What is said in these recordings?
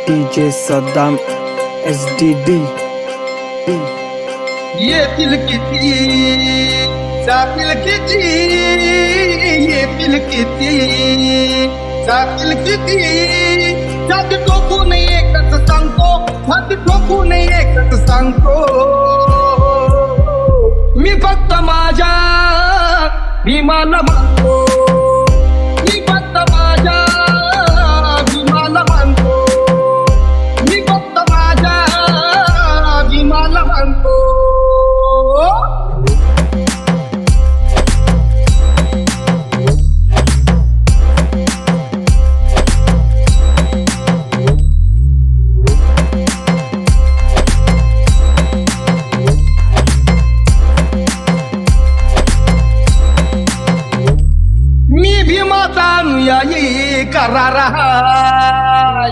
DJ Saddam SDD. येतील किती जातील किती, येतील किती जातील किती, छाती ठोकून एकच सांगतो, छाती ठोकून एकच सांगतो, मी फक्त माझ्या भीमाला मानतो, मी फक्त माझ्या भीमाला मानतो, मी फक्त माझ्या भीमाला मानतो. मी भीमाचा अनुयायी करार हाय,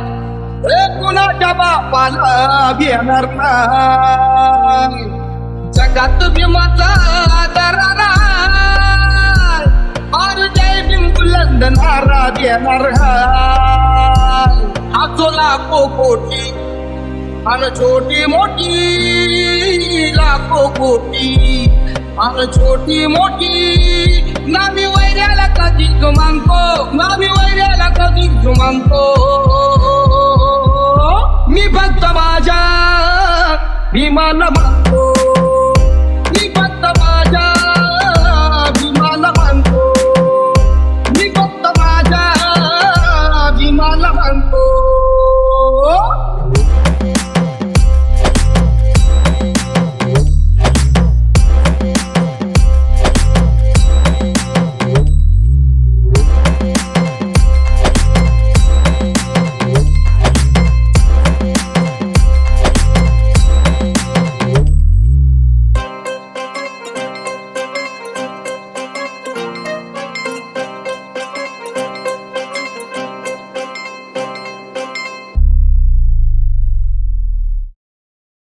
कुणाच्या बापाला घेणार नाही, जगात भीमाचा दरार हाय, और जय भीम बुलंद नारा देणार हाय. हाचो लाखो कोटी आणि छोटी मोठी, लाखो कोटी आणि छोटी मोठी, नामी वैऱ्याला कधी जुमानतो, नामी वैऱ्याला कधी जुमानतो, मी फक्त माझ्या भीमाला मानतो.